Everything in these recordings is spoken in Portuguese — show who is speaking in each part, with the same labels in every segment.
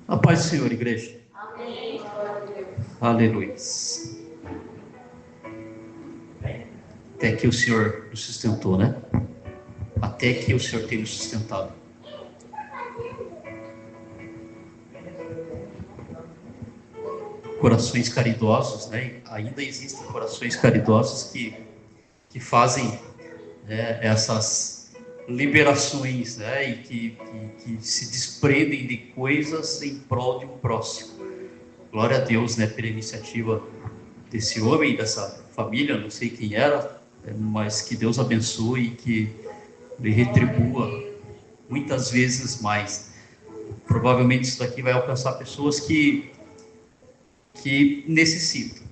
Speaker 1: A paz do Senhor, igreja.
Speaker 2: Amém.
Speaker 1: Aleluia. Até que o Senhor nos sustentou, né? Até que o Senhor tem nos sustentado. Corações caridosos, né? Ainda existem corações caridosos que fazem, né, essas liberações, né? E que se desprendem de coisas em prol de um próximo. Glória a Deus, né? Pela iniciativa desse homem, dessa família, não sei quem era, mas que Deus abençoe e que lhe retribua muitas vezes mais. Provavelmente isso daqui vai alcançar pessoas que necessitam.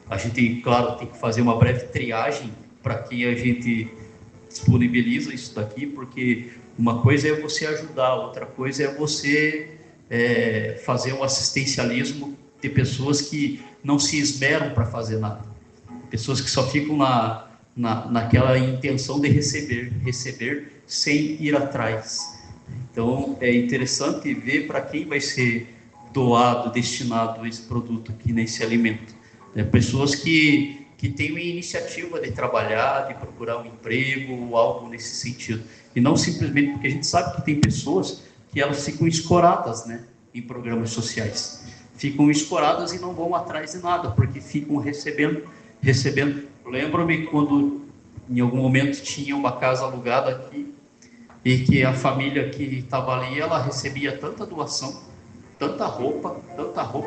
Speaker 1: A gente, claro, tem que fazer uma breve triagem para quem a gente disponibiliza isso daqui, porque uma coisa é você ajudar, outra coisa é você fazer um assistencialismo de pessoas que não se esmeram para fazer nada, pessoas que só ficam naquela intenção de receber sem ir atrás. Então é interessante ver para quem vai ser doado, destinado esse produto aqui, nesse alimento. Pessoas que têm uma iniciativa de trabalhar, de procurar um emprego ou algo nesse sentido. E não simplesmente porque a gente sabe que tem pessoas que elas ficam escoradas, né, em programas sociais. Ficam escoradas e não vão atrás de nada, porque ficam recebendo. Lembro-me quando em algum momento tinha uma casa alugada aqui e que a família que estava ali, ela recebia tanta doação, tanta roupa,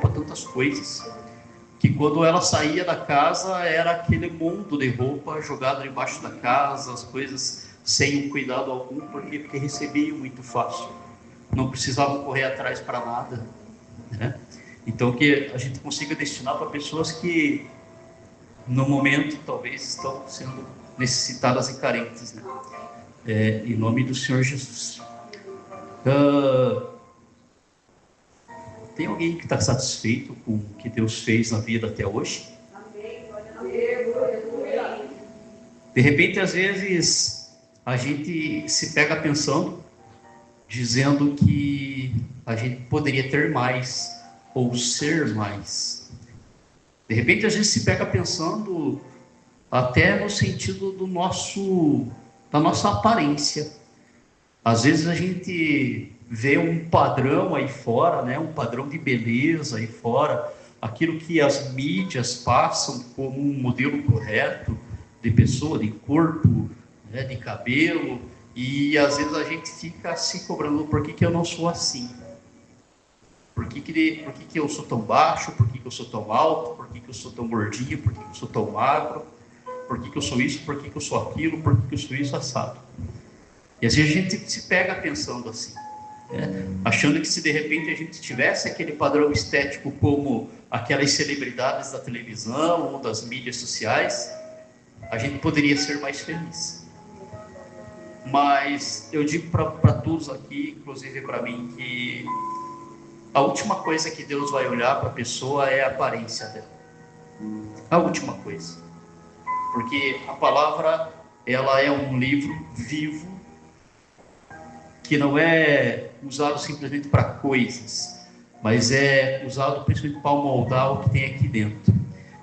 Speaker 1: tantas coisas, que quando ela saía da casa era aquele mundo de roupa jogado debaixo da casa, as coisas sem um cuidado algum, porque recebiam muito fácil, não precisavam correr atrás para nada, né? Então que a gente consiga destinar para pessoas que no momento talvez estão sendo necessitadas e carentes, né? Em nome do Senhor Jesus. Tem alguém que está satisfeito com o que Deus fez na vida até hoje? De repente, às vezes, a gente se pega pensando, dizendo que a gente poderia ter mais, ou ser mais. De repente, a gente se pega pensando até no sentido da nossa aparência. Às vezes a gente vê um padrão aí fora, né? Um padrão de beleza aí fora, aquilo que as mídias passam como um modelo correto de pessoa, de corpo, né? De cabelo, e às vezes a gente fica se cobrando: por que eu não sou assim? Por que eu sou tão baixo? Por que eu sou tão alto? Por que eu sou tão gordinho? Por que eu sou tão magro? Por que eu sou isso? Por que eu sou aquilo? Por que eu sou isso assado? E às vezes a gente se pega pensando assim, né? Achando que se de repente a gente tivesse aquele padrão estético como aquelas celebridades da televisão ou das mídias sociais, a gente poderia ser mais feliz. Mas eu digo para todos aqui, inclusive para mim, que a última coisa que Deus vai olhar para a pessoa é a aparência dela. A última coisa. Porque a palavra, ela é um livro vivo, que não é usado simplesmente para coisas, mas é usado principalmente para moldar o que tem aqui dentro.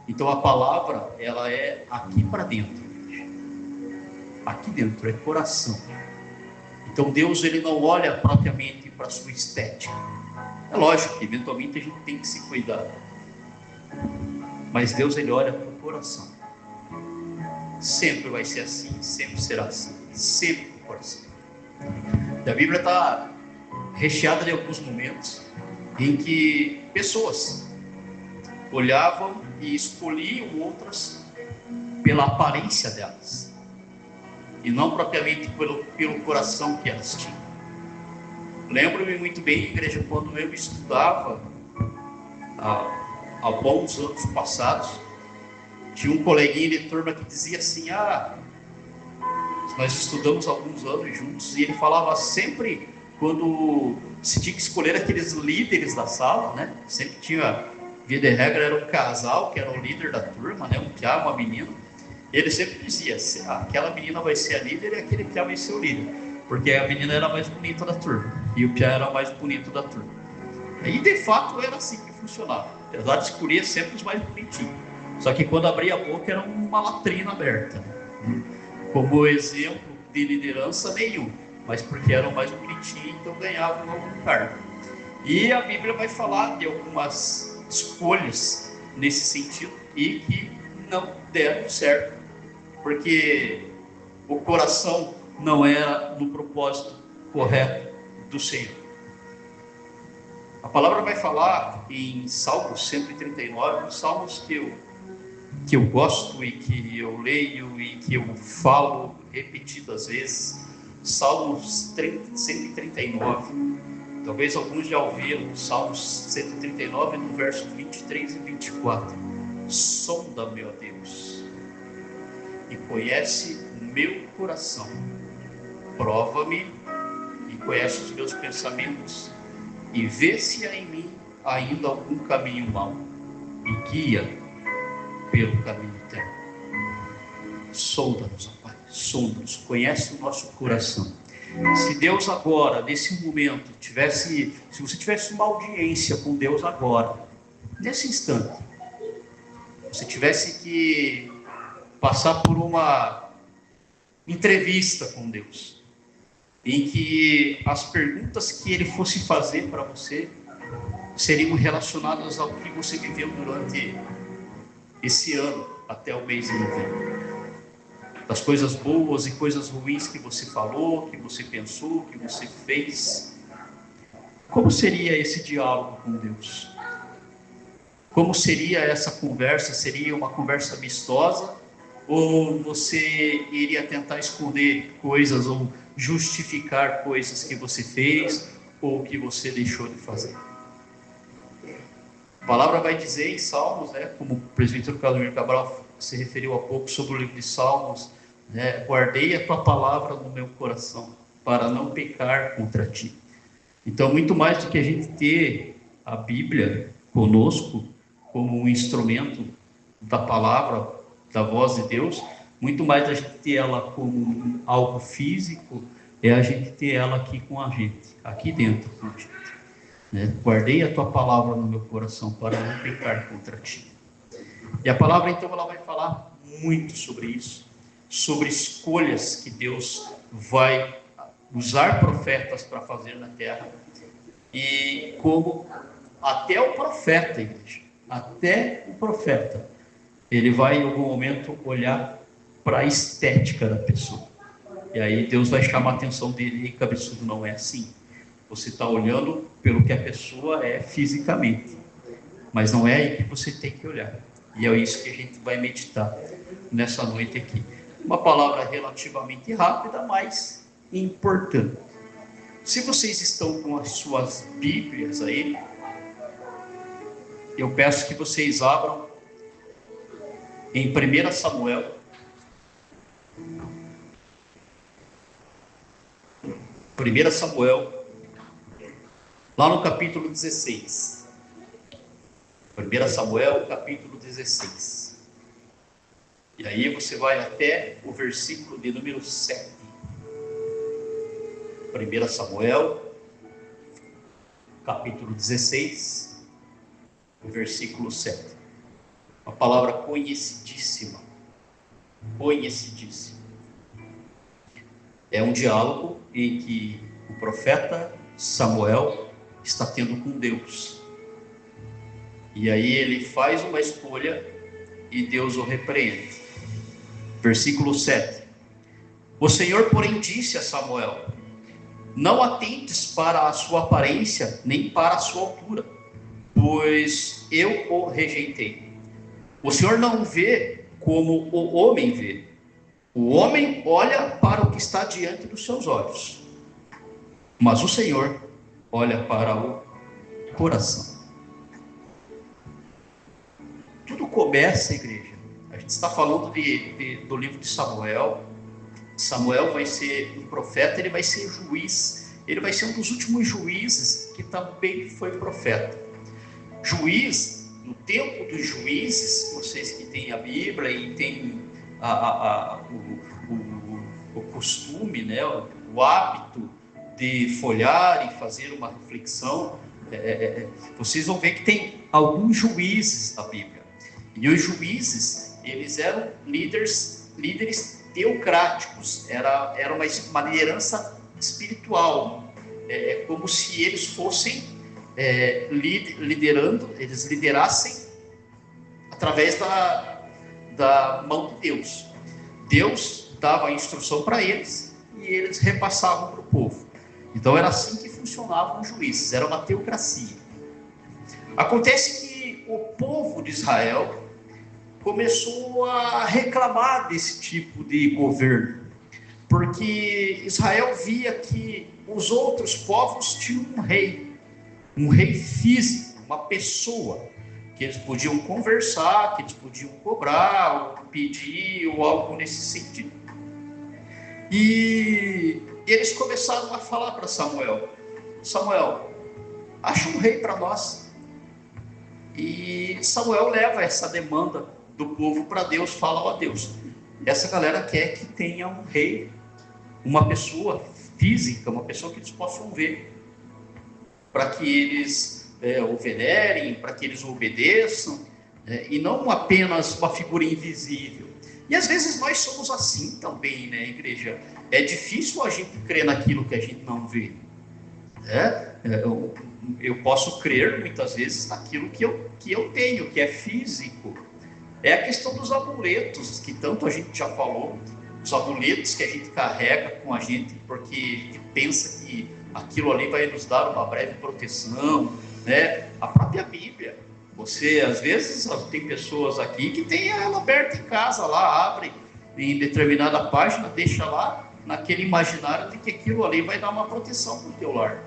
Speaker 1: Então a palavra, ela é aqui para dentro. Aqui dentro é coração. Então Deus, ele não olha propriamente para a sua estética. É lógico que eventualmente a gente tem que se cuidar, mas Deus, ele olha para o coração. Sempre vai ser assim, sempre será assim, sempre o coração. E a Bíblia está recheada de alguns momentos em que pessoas olhavam e escolhiam outras pela aparência delas, e não propriamente pelo coração que elas tinham. Lembro-me muito bem, igreja, quando eu estudava há bons anos passados, tinha um coleguinha de turma que dizia assim: nós estudamos alguns anos juntos, e ele falava sempre, quando se tinha que escolher aqueles líderes da sala, né? Sempre tinha, via de regra, era um casal que era o líder da turma, né? Um piá, uma menina. Ele sempre dizia: aquela menina vai ser a líder e aquele piá vai ser o líder, porque a menina era a mais bonita da turma e o piá era o mais bonito da turma. E de fato era assim que funcionava. Apesar de escolher sempre os mais bonitinhos. Só que quando abria a boca era uma latrina aberta. Como exemplo de liderança, nenhum. Mas porque eram mais bonitinhos, então ganhavam algum cargo. E a Bíblia vai falar de algumas escolhas nesse sentido e que não deram certo. Porque o coração não era no propósito correto do Senhor. A palavra vai falar em Salmos 139, salmos que eu gosto e que eu leio e que eu falo repetidas vezes. Salmos 139, talvez alguns já ouviram, Salmos 139, no verso 23 e 24. Sonda-me, ó Deus, e conhece o meu coração. Prova-me e conhece os meus pensamentos. E vê se há em mim ainda algum caminho mau, e guia pelo caminho eterno. Sonda-nos, ó Pai, sonda-nos, conhece o nosso coração. Se Deus agora, nesse momento, se você tivesse uma audiência com Deus agora, nesse instante, você tivesse que passar por uma entrevista com Deus, em que as perguntas que Ele fosse fazer para você seriam relacionadas ao que você viveu durante esse ano, até o mês de novembro. Das coisas boas e coisas ruins que você falou, que você pensou, que você fez. Como seria esse diálogo com Deus? Como seria essa conversa? Seria uma conversa amistosa? Ou você iria tentar esconder coisas ou justificar coisas que você fez ou que você deixou de fazer? A palavra vai dizer em Salmos, como o presbítero Claudemir Cabral se referiu há pouco sobre o livro de Salmos, guardei a tua palavra no meu coração para não pecar contra ti. Então, muito mais do que a gente ter a Bíblia conosco como um instrumento da palavra, da voz de Deus, muito mais da gente ter ela como algo físico, é a gente ter ela aqui com a gente, aqui dentro com a gente. Guardei a tua palavra no meu coração para não pecar contra ti. E a palavra, então, ela vai falar muito sobre isso, sobre escolhas que Deus vai usar profetas para fazer na terra, e como até o profeta, igreja, até o profeta, ele vai em algum momento olhar para a estética da pessoa. E aí Deus vai chamar a atenção dele: e cabeçudo, não é assim. Você está olhando pelo que a pessoa é fisicamente, mas não é aí que você tem que olhar. E é isso que a gente vai meditar nessa noite aqui. Uma palavra relativamente rápida, mas importante. Se vocês estão com as suas Bíblias aí, eu peço que vocês abram em 1 Samuel, 1 Samuel, lá no capítulo 16. 1 Samuel, capítulo 16. E aí você vai até o versículo de número 7. 1 Samuel, capítulo 16, versículo 7. Uma palavra conhecidíssima. Conhecidíssima. É um diálogo em que o profeta Samuel está tendo com Deus. E aí ele faz uma escolha e Deus o repreende. Versículo 7. O Senhor, porém, disse a Samuel: não atentes para a sua aparência, nem para a sua altura, pois eu o rejeitei. O Senhor não vê como o homem vê. O homem olha para o que está diante dos seus olhos, mas o Senhor olha para o coração. Tudo começa, igreja. A gente está falando do livro de Samuel. Samuel vai ser um profeta, ele vai ser juiz. Ele vai ser um dos últimos juízes que também foi profeta. Juiz, no tempo dos juízes, vocês que têm a Bíblia e têm o costume, o hábito de folhar e fazer uma reflexão, vocês vão ver que tem alguns juízes na Bíblia. E os juízes, eles eram líderes teocráticos, era uma liderança espiritual. É como se eles fossem eles liderassem através da mão de Deus. Deus dava a instrução para eles e eles repassavam para o povo. Então era assim que funcionavam os juízes, era uma teocracia. Acontece que o povo de Israel começou a reclamar desse tipo de governo, porque Israel via que os outros povos tinham um rei físico, uma pessoa, que eles podiam conversar, que eles podiam cobrar, ou pedir, ou algo nesse sentido. E eles começaram a falar para Samuel: Samuel, acha um rei para nós. E Samuel leva essa demanda do povo para Deus, fala: ó Deus, essa galera quer que tenha um rei, uma pessoa física, uma pessoa que eles possam ver, para que eles o venerem, para que eles o obedeçam, e não apenas uma figura invisível. E às vezes nós somos assim também, né, igreja? É difícil a gente crer naquilo que a gente não vê. Eu posso crer muitas vezes naquilo que eu tenho, que é físico. É a questão dos amuletos, que tanto a gente já falou, os amuletos que a gente carrega com a gente, porque a gente pensa que aquilo ali vai nos dar uma breve proteção, né? A própria Bíblia. Você, às vezes, tem pessoas aqui que tem ela aberta em casa, lá, abre em determinada página, deixa lá, naquele imaginário de que aquilo ali vai dar uma proteção para o teu lar.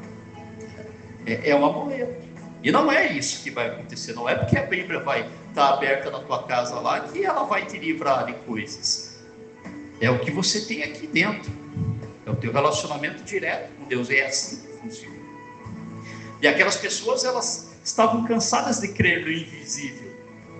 Speaker 1: É um amuleto. E não é isso que vai acontecer, não é porque a Bíblia vai estar aberta na tua casa lá que ela vai te livrar de coisas. É o que você tem aqui dentro. É o teu relacionamento direto com Deus. É assim que funciona. E aquelas pessoas, elas estavam cansadas de crer no invisível.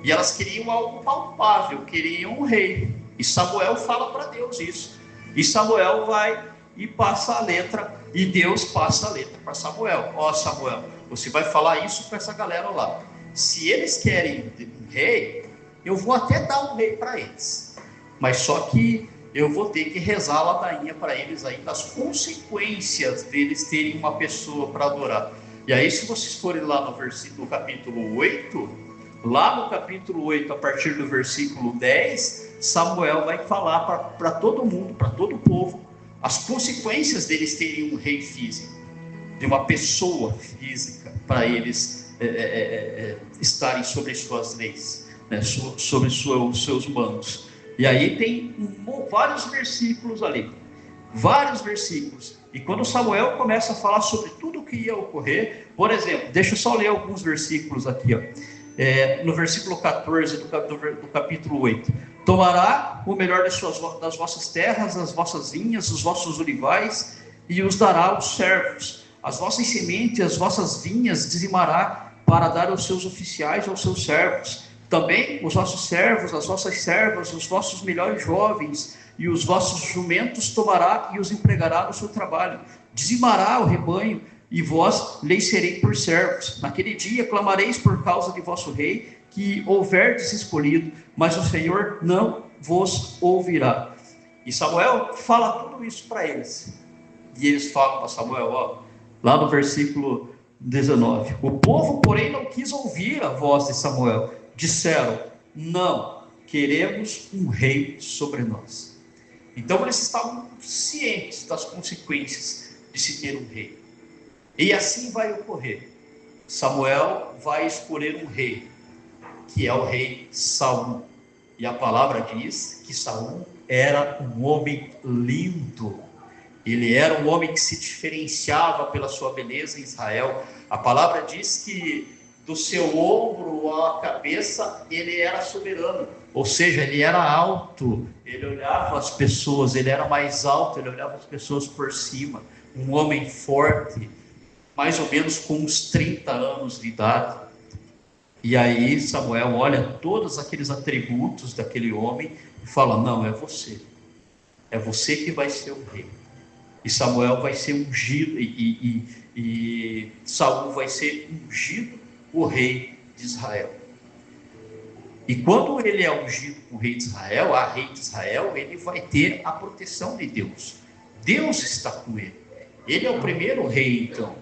Speaker 1: E elas queriam algo palpável, queriam um rei. E Samuel fala para Deus isso. E Samuel vai e passa a letra, e Deus passa a letra para Samuel. Ó, Samuel, você vai falar isso para essa galera lá. Se eles querem um rei, eu vou até dar um rei para eles. Mas só que eu vou ter que rezar a ladainha para eles aí das consequências deles terem uma pessoa para adorar. E aí, se vocês forem lá no capítulo 8, lá no capítulo 8, a partir do versículo 10, Samuel vai falar para todo mundo, para todo o povo, as consequências deles terem um rei físico, de uma pessoa física, para eles estarem sobre suas leis, né, sobre seus mandos. E aí tem vários versículos ali, vários versículos. E quando Samuel começa a falar sobre tudo o que ia ocorrer, por exemplo, deixa eu só ler alguns versículos aqui, ó. No versículo 14 do capítulo 8: tomará o melhor das vossas terras, as vossas vinhas, os vossos olivais, e os dará aos servos. As vossas sementes, as vossas vinhas dizimará para dar aos seus oficiais, aos seus servos. Também os vossos servos, as vossas servas, os vossos melhores jovens e os vossos jumentos tomará e os empregará no seu trabalho. Dizimará o rebanho, e vós lhes serei por servos. Naquele dia clamareis por causa de vosso rei, que houverdes escolhido, mas o Senhor não vos ouvirá. E Samuel fala tudo isso para eles. E eles falam para Samuel, ó, lá no versículo 19: o povo, porém, não quis ouvir a voz de Samuel. Disseram: não queremos um rei sobre nós. Então eles estavam cientes das consequências de se ter um rei. E assim vai ocorrer. Samuel vai escolher um rei, que é o rei Saul. E a palavra diz que Saul era um homem lindo. Ele era um homem que se diferenciava pela sua beleza em Israel. A palavra diz que do seu ombro à cabeça ele era soberano. Ou seja, ele era alto, ele olhava as pessoas, ele era mais alto, ele olhava as pessoas por cima. Um homem forte, mais ou menos com uns 30 anos de idade. E aí Samuel olha todos aqueles atributos daquele homem e fala: não, é você que vai ser o rei. E Samuel vai ser ungido, e e Saul vai ser ungido o rei de Israel. E quando ele é ungido o rei de Israel, a rei de Israel, ele vai ter a proteção de Deus. Deus está com ele. Ele é o primeiro rei, então.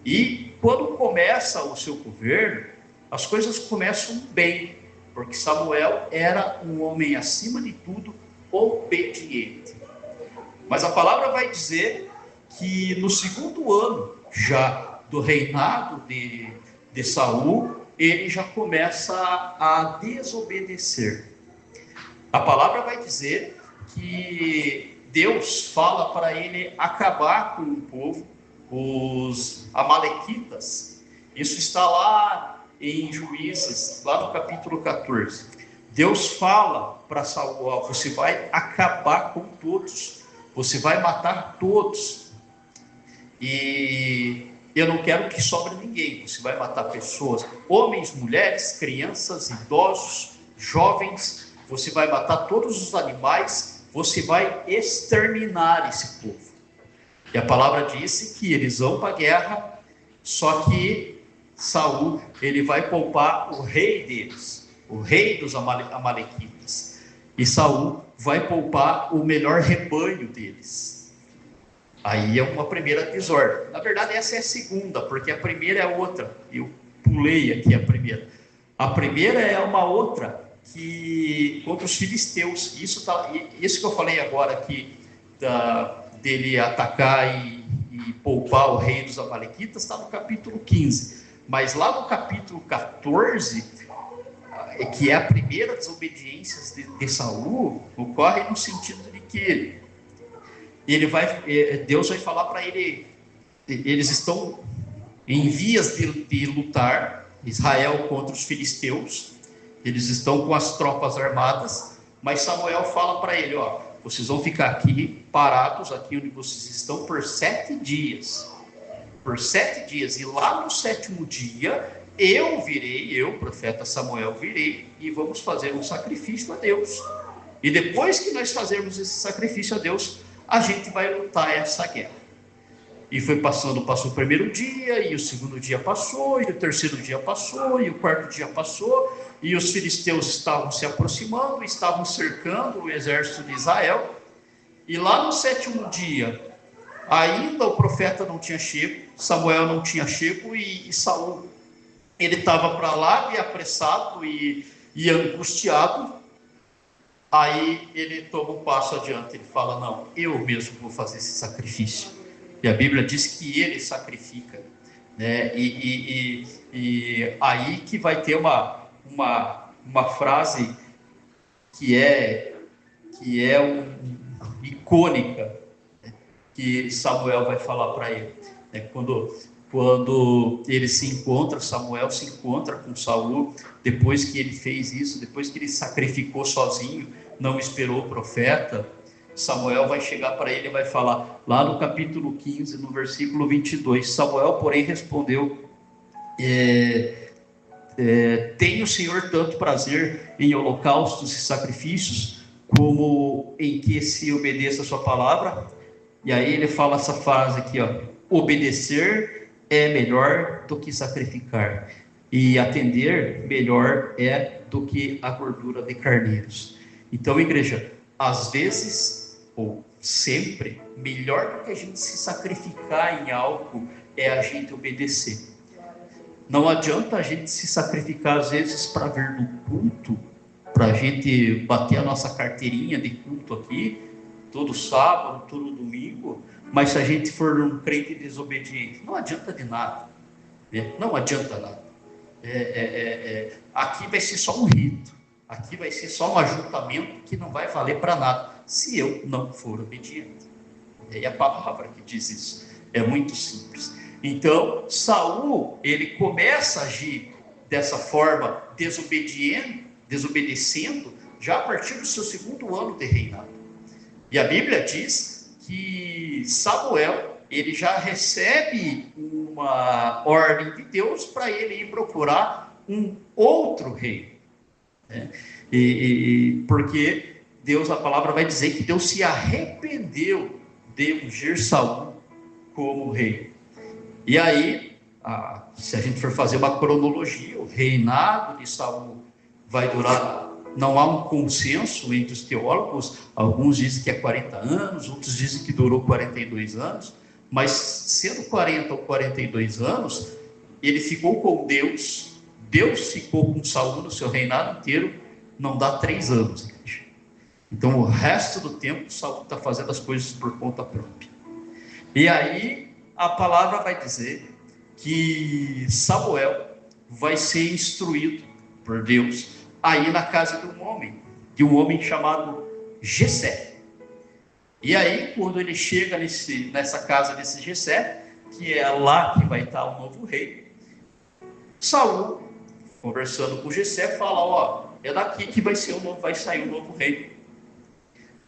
Speaker 1: E quando começa o seu governo, as coisas começam bem, porque Samuel era um homem, acima de tudo, obediente. Mas a palavra vai dizer que no segundo ano já do reinado de Saul, ele já começa a desobedecer. A palavra vai dizer que Deus fala para ele acabar com o povo, os amalequitas. Isso está lá em Juízes, lá no capítulo 14. Deus fala para Saul: você vai acabar com todos, você vai matar todos. E eu não quero que sobre ninguém. Você vai matar pessoas, homens, mulheres, crianças, idosos, jovens. Você vai matar todos os animais. Você vai exterminar esse povo. E a palavra disse que eles vão para a guerra, só que Saul, ele vai poupar o rei deles, o rei dos amalequitas. E Saul vai poupar o melhor rebanho deles. Aí é uma primeira desordem. Na verdade, essa é a segunda, porque a primeira é outra. Eu pulei aqui a primeira. A primeira é uma outra que contra os filisteus. Isso que eu falei agora aqui, dele atacar e poupar o rei dos amalequitas, está no capítulo 15. Mas lá no capítulo 14, que é a primeira desobediência de Saul, ocorre no sentido de que Deus vai falar para ele, eles estão em vias de lutar, Israel contra os filisteus, eles estão com as tropas armadas, mas Samuel fala para ele: vocês vão ficar aqui, parados, aqui onde vocês estão, por 7 dias, e lá no 7º dia, eu, profeta Samuel, virei, e vamos fazer um sacrifício a Deus, e depois que nós fazermos esse sacrifício a Deus, a gente vai lutar essa guerra. E passou o primeiro dia, e o segundo dia passou, e o terceiro dia passou, e o quarto dia passou, e os filisteus estavam se aproximando, estavam cercando o exército de Israel, e lá no 7º dia, ainda o profeta não tinha chego, Samuel não tinha chego, e Saul, ele estava para lá, e apressado, e angustiado. Aí ele toma um passo adiante, ele fala: não, eu mesmo vou fazer esse sacrifício. E a Bíblia diz que ele sacrifica, né? E aí que vai ter uma frase que é icônica, que Samuel vai falar para ele, né? Quando ele se encontra, Samuel se encontra com Saul, depois que ele fez isso, depois que ele sacrificou sozinho, não esperou o profeta, Samuel vai chegar para ele e vai falar, lá no capítulo 15, no versículo 22, Samuel, porém, respondeu: tem o Senhor tanto prazer em holocaustos e sacrifícios, como em que se obedeça a sua palavra? E aí ele fala essa frase aqui, obedecer é melhor do que sacrificar, e atender melhor é do que a gordura de carneiros. Então, igreja, às vezes, ou sempre, melhor do que a gente se sacrificar em algo é a gente obedecer. Não adianta a gente se sacrificar às vezes para vir no culto, para a gente bater a nossa carteirinha de culto aqui, todo sábado, todo domingo, mas se a gente for um crente desobediente, não adianta de nada, né? Não adianta nada. Aqui vai ser só um rito, aqui vai ser só um ajuntamento que não vai valer para nada, se eu não for obediente. É a palavra que diz isso, é muito simples. Então, Saul, ele começa a agir dessa forma, desobedecendo, já a partir do seu 2º ano de reinado. E a Bíblia diz que Samuel, ele já recebe uma ordem de Deus para ele ir procurar um outro rei, né? Porque Deus, a palavra vai dizer que Deus se arrependeu de ungir Saul como rei. E aí, se a gente for fazer uma cronologia, o reinado de Saul vai durar, não há um consenso entre os teólogos, alguns dizem que é 40 anos, outros dizem que durou 42 anos, mas sendo 40 ou 42 anos, ele ficou com Deus, Deus ficou com Saul no seu reinado inteiro, não dá 3 anos, gente. Então o resto do tempo Saul está fazendo as coisas por conta própria. E aí a palavra vai dizer que Samuel vai ser instruído por Deus aí na casa de um homem chamado Jessé. E aí quando ele chega nessa casa desse Jessé, que é lá que vai estar o novo rei, Saul, conversando com Jessé, fala: ó, é daqui que vai sair o novo rei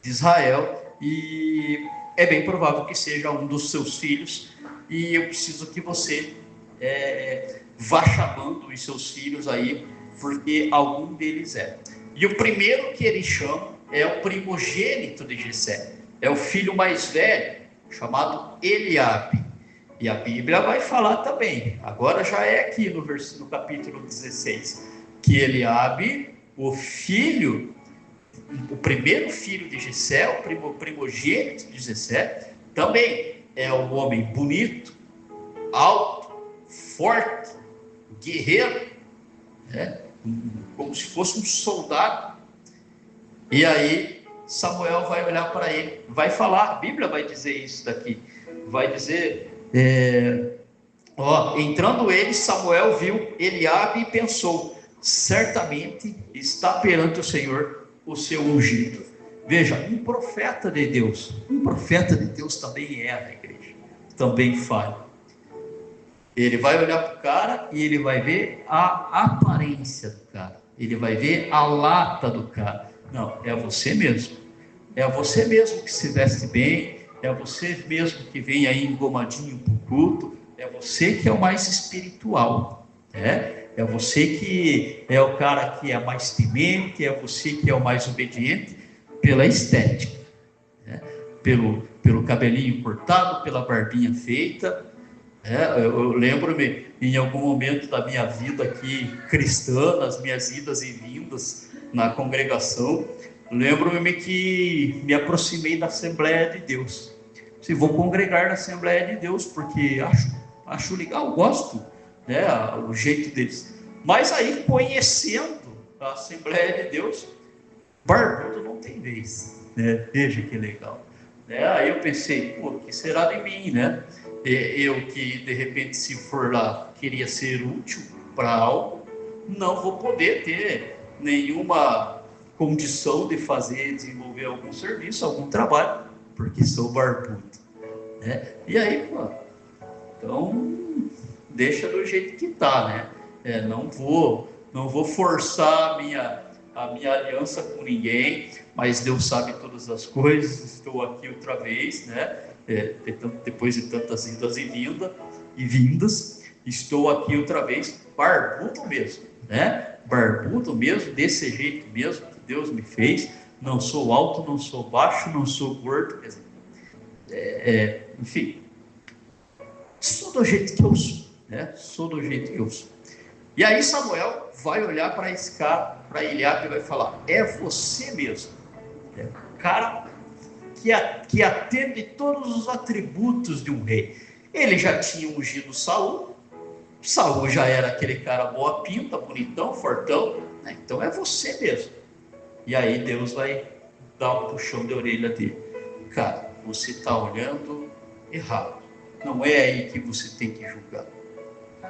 Speaker 1: de Israel, e é bem provável que seja um dos seus filhos, e eu preciso que você vá chamando os seus filhos aí, porque algum deles é. E o primeiro que ele chama é o primogênito de Jessé, é o filho mais velho, chamado Eliabe. E a Bíblia vai falar também, agora já é aqui no capítulo 16, que Eliabe, o primeiro filho de Jessé, o primogênito de Jessé, também é um homem bonito, alto, forte, guerreiro, né? Como se fosse um soldado. E aí Samuel vai olhar para ele, vai falar, a Bíblia vai dizer isso daqui, vai dizer, entrando ele, Samuel viu Eliabe e pensou: certamente está perante o Senhor o seu ungido. Veja, um profeta de Deus também erra, igreja, também falha. Ele vai olhar para o cara e ele vai ver a aparência do cara, ele vai ver a lata do cara. Não, é você mesmo que se veste bem, é você mesmo que vem aí engomadinho para o culto, é você que é o mais espiritual, né? É você que é o cara que é mais temente, é você que é o mais obediente pela estética, né? Pelo cabelinho cortado, pela barbinha feita. Eu lembro-me, em algum momento da minha vida aqui cristã, nas minhas idas e vindas na congregação, lembro-me que me aproximei da Assembleia de Deus. Se vou congregar na Assembleia de Deus, porque acho legal, gosto, né, o jeito deles. Mas aí, conhecendo a Assembleia de Deus, barbudo não tem vez, né? Veja que legal. Aí eu pensei: pô, que será de mim, né? Eu que, de repente, se for lá, queria ser útil para algo, não vou poder ter nenhuma condição de desenvolver algum serviço, algum trabalho, porque sou barbudo, né? E aí, pô, então, deixa do jeito que tá, né? Não vou forçar a minha aliança com ninguém, mas Deus sabe todas as coisas. Estou aqui outra vez, né? Depois de tantas idas e vindas, estou aqui outra vez, barbudo mesmo, né? Barbudo mesmo, desse jeito mesmo que Deus me fez. Não sou alto, não sou baixo, não sou gordo, quer dizer, enfim, sou do jeito que eu sou, né? Sou do jeito que eu sou. E aí Samuel vai olhar para esse cara, para Eliabe, e vai falar: é você mesmo, o cara que atende todos os atributos de um rei. Ele já tinha ungido Saul já era aquele cara boa pinta, bonitão, fortão, né? Então é você mesmo. E aí Deus vai dar um puxão de orelha dele: cara, você está olhando errado, não é aí que você tem que julgar.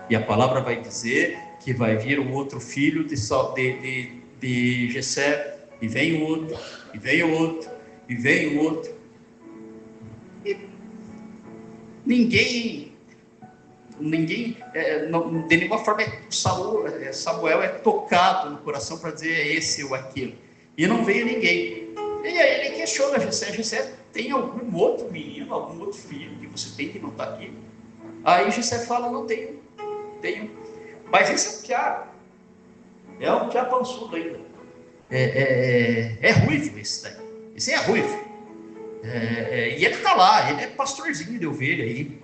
Speaker 1: E a palavra vai dizer que vai vir um outro filho de Jessé, e vem o outro, e vem o outro, e vem o outro. E ninguém de nenhuma forma Samuel é tocado no coração para dizer é esse ou aquilo. E não veio ninguém. E aí ele questiona Jessé: tem algum outro menino, algum outro filho que você tem que não está aqui? Aí Jessé fala: não tenho. Mas esse é um piá pançudo ainda. É ruivo esse daí. Esse é ruivo. E ele está lá, ele é pastorzinho de ovelha aí.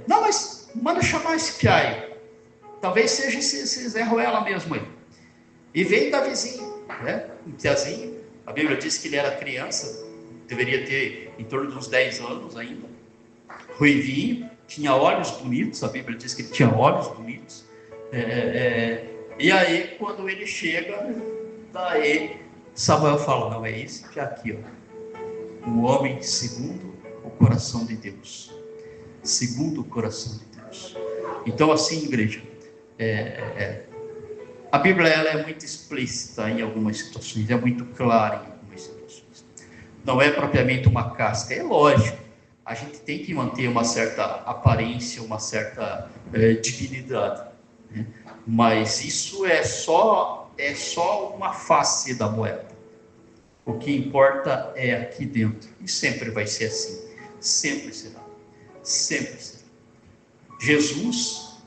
Speaker 1: Não, mas manda chamar esse piaio. Talvez seja esse Zé Ruela mesmo aí. E veio Davizinho, né? Um piazinho. A Bíblia diz que ele era criança, deveria ter em torno de uns 10 anos ainda. Ruivinho, tinha olhos bonitos, a Bíblia diz que ele tinha olhos bonitos. E aí, quando ele chega, daí Samuel fala: não, é esse que é aqui, ó. Um homem segundo o coração de Deus. Segundo o coração de Deus. Então, assim, igreja, a Bíblia ela é muito explícita em algumas situações, é muito clara em algumas situações. Não é propriamente uma casca, é lógico. A gente tem que manter uma certa aparência, uma certa dignidade, né? Mas isso é só uma face da moeda. O que importa é aqui dentro, e sempre vai ser assim, sempre será, sempre será. Jesus,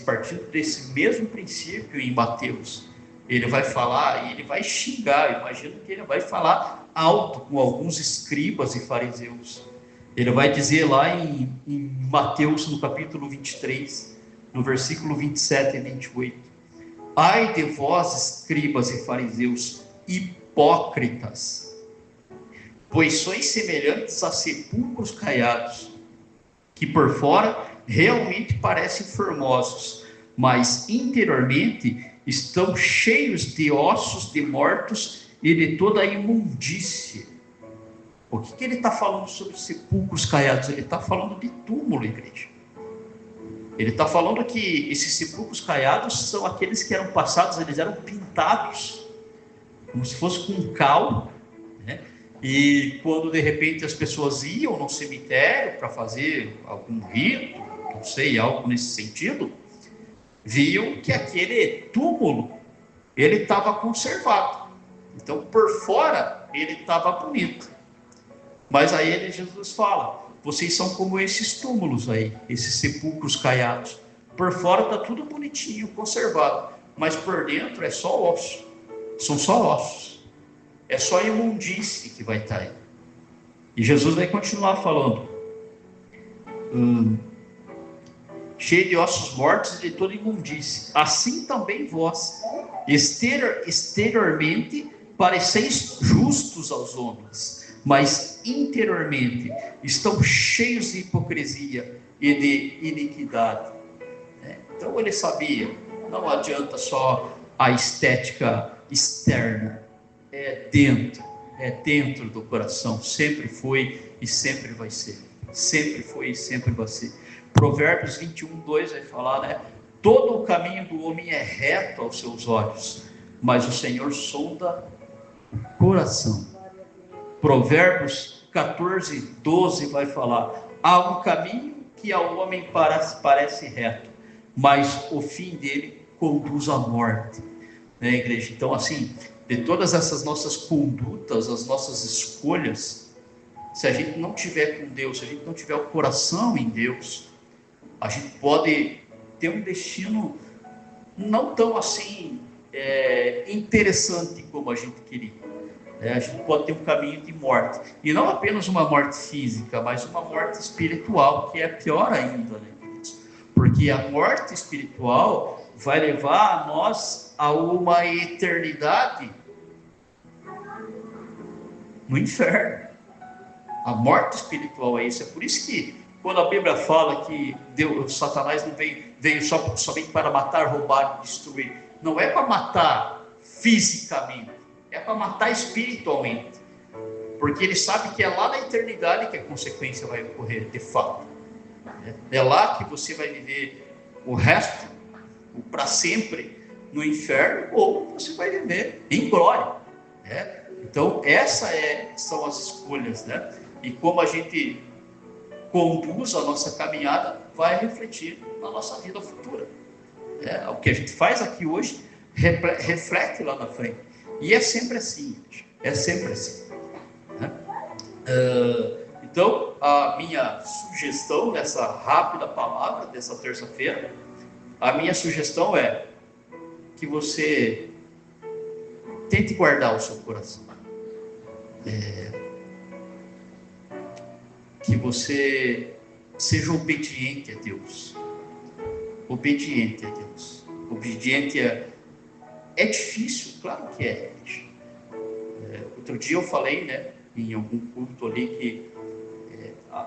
Speaker 1: partindo desse mesmo princípio em Mateus, ele vai falar e ele vai xingar, eu imagino que ele vai falar alto com alguns escribas e fariseus. Ele vai dizer lá em Mateus, no capítulo 23, no versículo 27 e 28, ai de vós, escribas e fariseus, hipócritas, pois sois semelhantes a sepulcros caiados, que por fora realmente parecem formosos, mas interiormente estão cheios de ossos de mortos e de toda a imundície. O que ele está falando sobre sepulcros caiados? Ele está falando de túmulo, igreja. Ele está falando que esses sepulcros caiados são aqueles que eram passados, eles eram pintados, como se fosse com cal, né? E quando de repente as pessoas iam no cemitério para fazer algum rito, não sei, algo nesse sentido, viam que aquele túmulo, ele estava conservado. Então, por fora, ele estava bonito. Mas aí Jesus fala: vocês são como esses túmulos aí, esses sepulcros caiados. Por fora está tudo bonitinho, conservado, mas por dentro é só osso. São só ossos. É só imundície que vai estar aí. E Jesus vai continuar falando: cheio de ossos mortos e de toda imundície. Assim também vós, exteriormente, pareceis justos aos homens, mas interiormente estão cheios de hipocrisia e de iniquidade. Então ele sabia, não adianta só a estética externa, é dentro do coração, sempre foi e sempre vai ser, sempre foi e sempre vai ser. Provérbios 21:2 vai falar, né? Todo o caminho do homem é reto aos seus olhos, mas o Senhor sonda o coração. Provérbios 14:12 vai falar: há um caminho que ao homem parece reto, mas o fim dele conduz à morte, né, igreja? Então, assim, de todas essas nossas condutas, as nossas escolhas, se a gente não tiver com Deus, se a gente não tiver o coração em Deus, a gente pode ter um destino não tão assim interessante como a gente queria. A gente pode ter um caminho de morte, e não apenas uma morte física, mas uma morte espiritual, que é pior ainda, né? Porque a morte espiritual vai levar a nós a uma eternidade no inferno. A morte espiritual é isso. É por isso que quando a Bíblia fala que Satanás não veio somente para matar, roubar e destruir, não é para matar fisicamente, é para matar espiritualmente, porque ele sabe que é lá na eternidade que a consequência vai ocorrer de fato. É lá que você vai viver o resto, o para sempre no inferno, ou você vai viver em glória, né? Então são as escolhas, né? E como a gente conduz a nossa caminhada vai refletir na nossa vida futura. O que a gente faz aqui hoje reflete lá na frente. E é sempre assim, é sempre assim, né? Então, a minha sugestão nessa rápida palavra dessa terça-feira, a minha sugestão é que você tente guardar o seu coração. Que você seja obediente a Deus. Obediente a Deus. Obediente é difícil, claro que é. Outro dia eu falei, né, em algum culto ali, que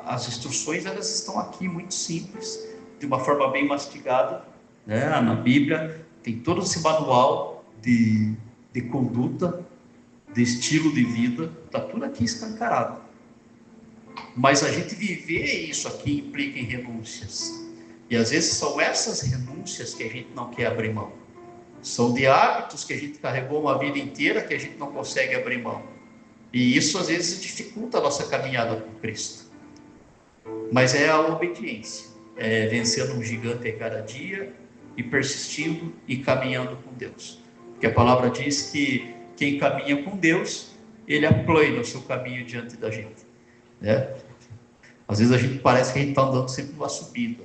Speaker 1: as instruções, elas estão aqui muito simples, de uma forma bem mastigada, né? Na Bíblia tem todo esse manual de conduta, de estilo de vida, está tudo aqui escancarado. Mas a gente viver isso aqui implica em renúncias, e às vezes são essas renúncias que a gente não quer abrir mão. São de hábitos que a gente carregou uma vida inteira que a gente não consegue abrir mão, e isso às vezes dificulta a nossa caminhada com Cristo. Mas é a obediência, é vencendo um gigante a cada dia e persistindo e caminhando com Deus. Porque a palavra diz que quem caminha com Deus, ele aplana o seu caminho diante da gente, né? Às vezes a gente parece que a gente está andando sempre numa subida,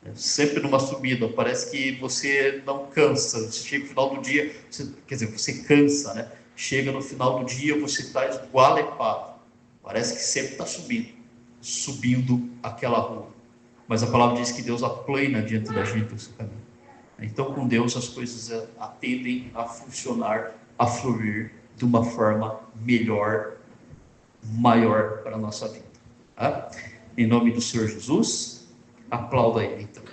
Speaker 1: né? Sempre numa subida, parece que você não cansa. Você chega no final do dia, você cansa, né? Chega no final do dia, você está esgualepado, parece que sempre está subindo aquela rua. Mas a palavra diz que Deus aplana diante da gente o seu caminho. Então, com Deus, as coisas tendem a funcionar, a fluir de uma forma melhor, maior para a nossa vida. Tá? Em nome do Senhor Jesus, aplauda Ele então.